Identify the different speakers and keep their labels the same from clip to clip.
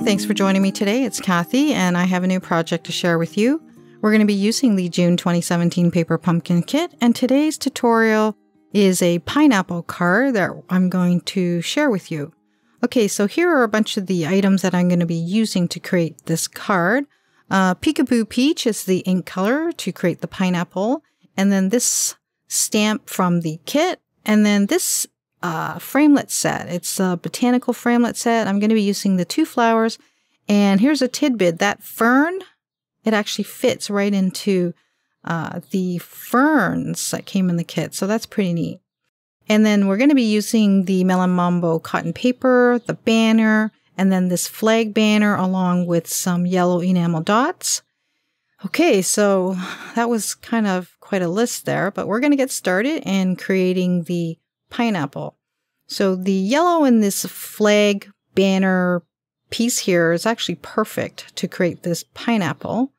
Speaker 1: Thanks for joining me today. It's Kathie, and I have a new project to share with you. We're going to be using the June 2017 paper pumpkin kit, and today's tutorial is a pineapple card that I'm going to share with you. Okay, so here are a bunch of the items that I'm going to be using to create this card. Peekaboo Peach is the ink color to create the pineapple, and then this stamp from the kit, and then this framelit set. It's a botanical framelit set. I'm going to be using the 2 flowers, and here's a tidbit. That fern, it actually fits right into the ferns that came in the kit, so that's pretty neat. And then we're going to be using the Melon Mambo cotton paper, the banner, and then this flag banner along with some yellow enamel dots. Okay, so that was kind of quite a list there, but we're going to get started in creating the pineapple. So the yellow in this flag banner piece here is actually perfect to create this pineapple.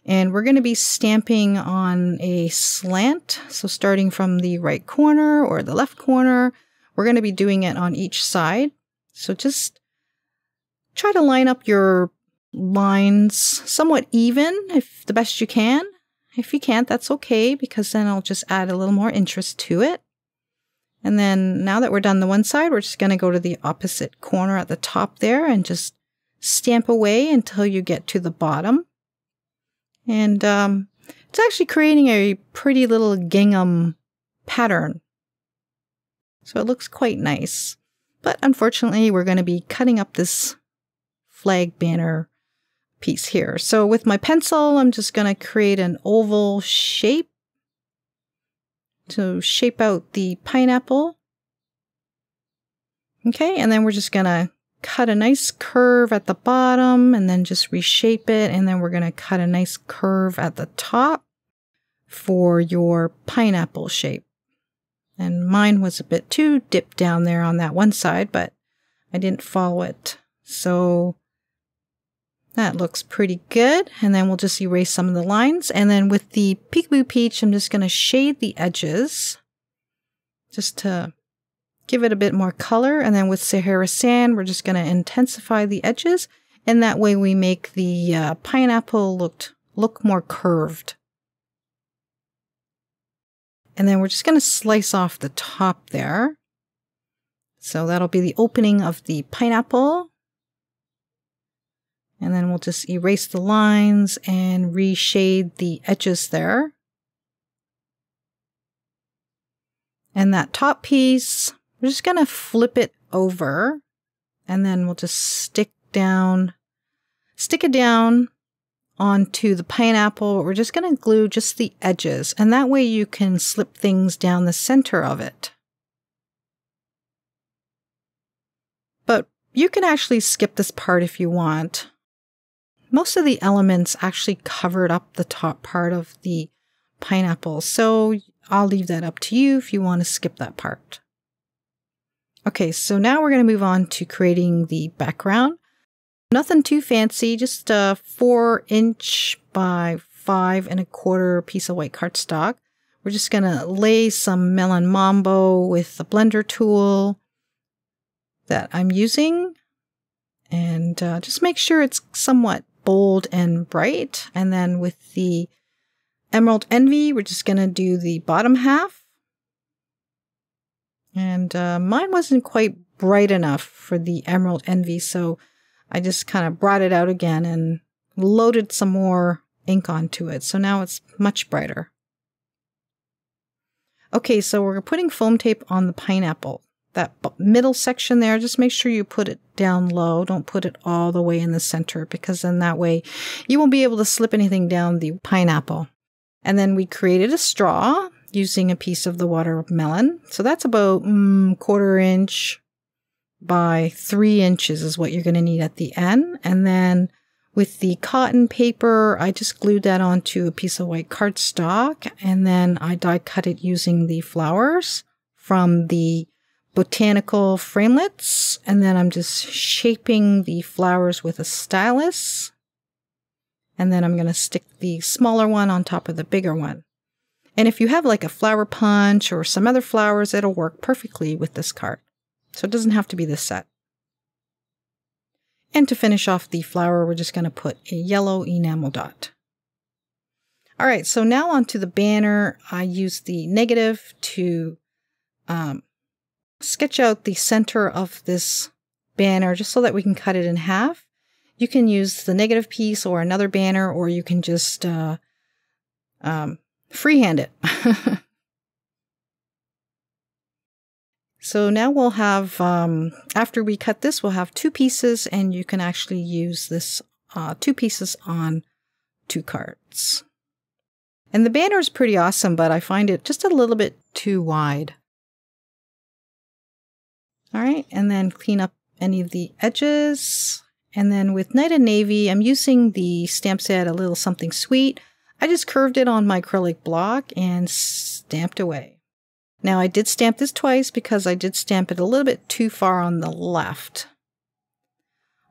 Speaker 1: And we're going to be stamping on a slant. So starting from the right corner or the left corner, we're going to be doing it on each side. So just try to line up your lines somewhat even, if the best you can. If you can't, that's okay, because then I'll just add a little more interest to it. And then now that we're done the one side, we're just going to go to the opposite corner at the top there and just stamp away until you get to the bottom. And it's actually creating a pretty little gingham pattern. So it looks quite nice. But unfortunately, we're going to be cutting up this flag banner piece here. So with my pencil, I'm just going to create an oval shape to shape out the pineapple. Okay, and then we're just going to cut a nice curve at the bottom and then just reshape it. And then we're going to cut a nice curve at the top for your pineapple shape. And mine was a bit too dipped down there on that one side, but I didn't follow it. So that looks pretty good. And then we'll just erase some of the lines. And then with the Peekaboo Peach, I'm just going to shade the edges just to give it a bit more color. And then with Sahara Sand, we're just going to intensify the edges. And that way we make the pineapple look more curved. And then we're just going to slice off the top there. So that'll be the opening of the pineapple. And then we'll just erase the lines and reshade the edges there. And that top piece, we're just going to flip it over. And then we'll just stick it down onto the pineapple. We're just going to glue just the edges. And that way you can slip things down the center of it. But you can actually skip this part if you want. Most of the elements actually covered up the top part of the pineapple, so I'll leave that up to you if you want to skip that part. Okay, so now we're going to move on to creating the background. Nothing too fancy, just a 4" by 5 1/4 piece of white cardstock. We're just going to lay some Melon Mambo with the blender tool that I'm using. And just make sure it's somewhat bold and bright. And then with the Emerald Envy, we're just going to do the bottom half. And mine wasn't quite bright enough for the Emerald Envy, so I just kind of brought it out again and loaded some more ink onto it. So now it's much brighter. Okay, so we're putting foam tape on the pineapple. That middle section there, just make sure you put it down low. Don't put it all the way in the center, because then that way you won't be able to slip anything down the pineapple. And then we created a straw using a piece of the watermelon. So that's about 1/4 inch by 3 inches is what you're going to need at the end. And then with the cotton paper, I just glued that onto a piece of white cardstock. And then I die cut it using the flowers from the botanical framelits, and then I'm just shaping the flowers with a stylus, and then I'm going to stick the smaller one on top of the bigger one. And if you have like a flower punch or some other flowers, it'll work perfectly with this card. So it doesn't have to be this set. And to finish off the flower, we're just going to put a yellow enamel dot. All right, so now onto the banner. I use the negative to sketch out the center of this banner just so that we can cut it in half. You can use the negative piece or another banner, or you can just freehand it. So now we'll have, after we cut this, we'll have two pieces, and you can actually use this two pieces on two cards. And the banner is pretty awesome, but I find it just a little bit too wide. All right, and then clean up any of the edges. And then with Night and Navy, I'm using the stamp set A Little Something Sweet. I just curved it on my acrylic block and stamped away. Now I did stamp this twice because I did stamp it a little bit too far on the left.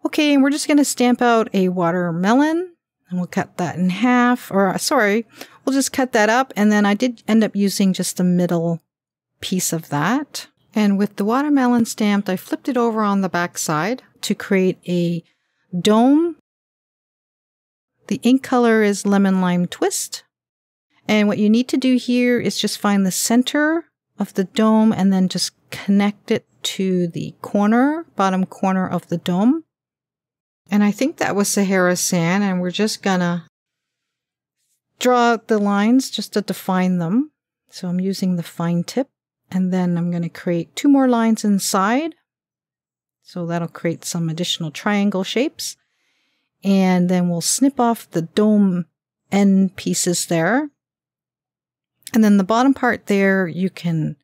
Speaker 1: Okay, and we're just going to stamp out a watermelon. And we'll cut that in half, or sorry, we'll just cut that up. And then I did end up using just the middle piece of that. And with the watermelon stamped, I flipped it over on the back side to create a dome. The ink color is Lemon Lime Twist. And what you need to do here is just find the center of the dome and then just connect it to the corner, bottom corner of the dome. And I think that was Sahara Sand, and we're just gonna draw out the lines just to define them. So I'm using the fine tip, and then I'm gonna create two more lines inside. So that'll create some additional triangle shapes. And then we'll snip off the dome end pieces there. And then the bottom part there, you can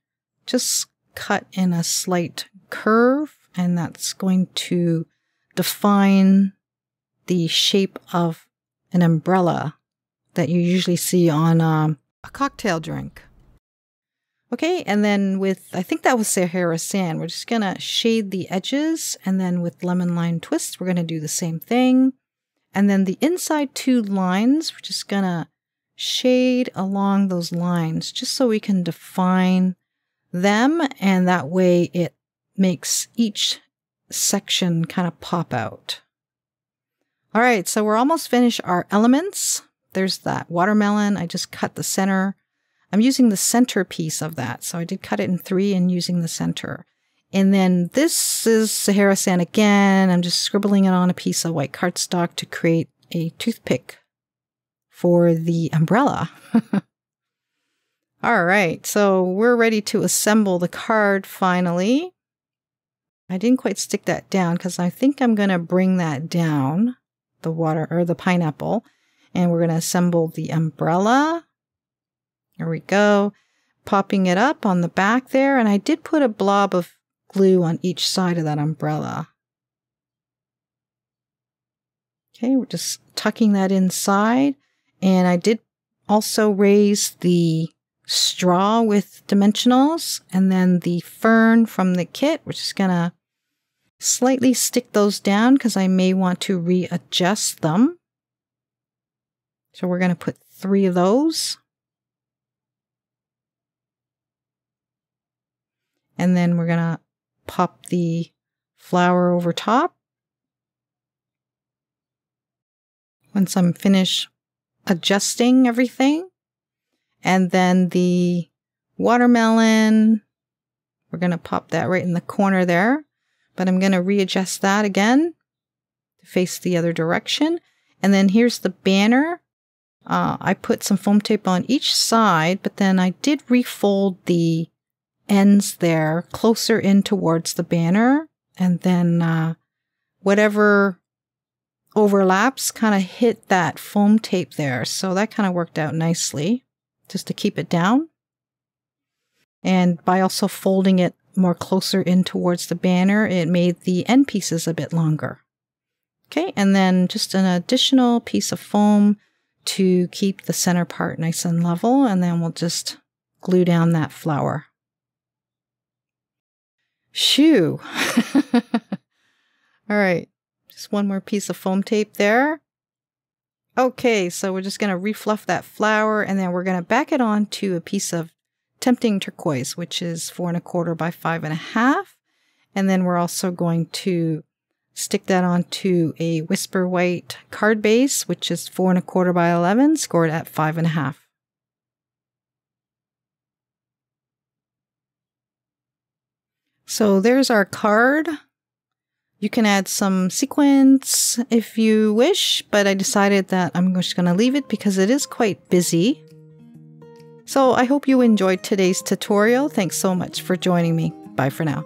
Speaker 1: just cut in a slight curve, and that's going to define the shape of an umbrella that you usually see on a cocktail drink. Okay, and then with, I think that was Sahara Sand, we're just gonna shade the edges, and then with Lemon Lime Twist, we're gonna do the same thing. And then the inside two lines, we're just gonna shade along those lines just so we can define them, and that way it makes each section kind of pop out. All right, so we're almost finished our elements. There's that watermelon. I just cut the center. I'm using the center piece of that. So I did cut it in 3 and using the center. And then this is Sahara Sand again. I'm just scribbling it on a piece of white cardstock to create a toothpick for the umbrella. All right, so we're ready to assemble the card finally. I didn't quite stick that down because I think I'm going to bring that down, the water or the pineapple, and we're going to assemble the umbrella. There we go. Popping it up on the back there, and I did put a blob of glue on each side of that umbrella. Okay, we're just tucking that inside, and I did also raise the straw with dimensionals, and then the fern from the kit. We're just going to slightly stick those down because I may want to readjust them. So we're going to put 3 of those. And then we're going to pop the flower over top. Once I'm finished adjusting everything. And then the watermelon, we're going to pop that right in the corner there. But I'm going to readjust that again to face the other direction. And then here's the banner. I put some foam tape on each side, but then I did refold the ends there closer in towards the banner. And then whatever overlaps kind of hit that foam tape there. So that kind of worked out nicely just to keep it down. And by also folding it more closer in towards the banner, it made the end pieces a bit longer. Okay, and then just an additional piece of foam to keep the center part nice and level, and then we'll just glue down that flower. Shoo! All right, just one more piece of foam tape there. Okay, so we're just going to refluff that flower, and then we're going to back it on to a piece of Tempting Turquoise, which is 4 1/4 by 5 1/2. And then we're also going to Stick that onto a Whisper White card base, which is 4 1/4 by 11, scored at 5 1/2. So there's our card. You can add some sequins if you wish, but I decided that I'm just going to leave it because it is quite busy. So I hope you enjoyed today's tutorial. Thanks so much for joining me. Bye for now.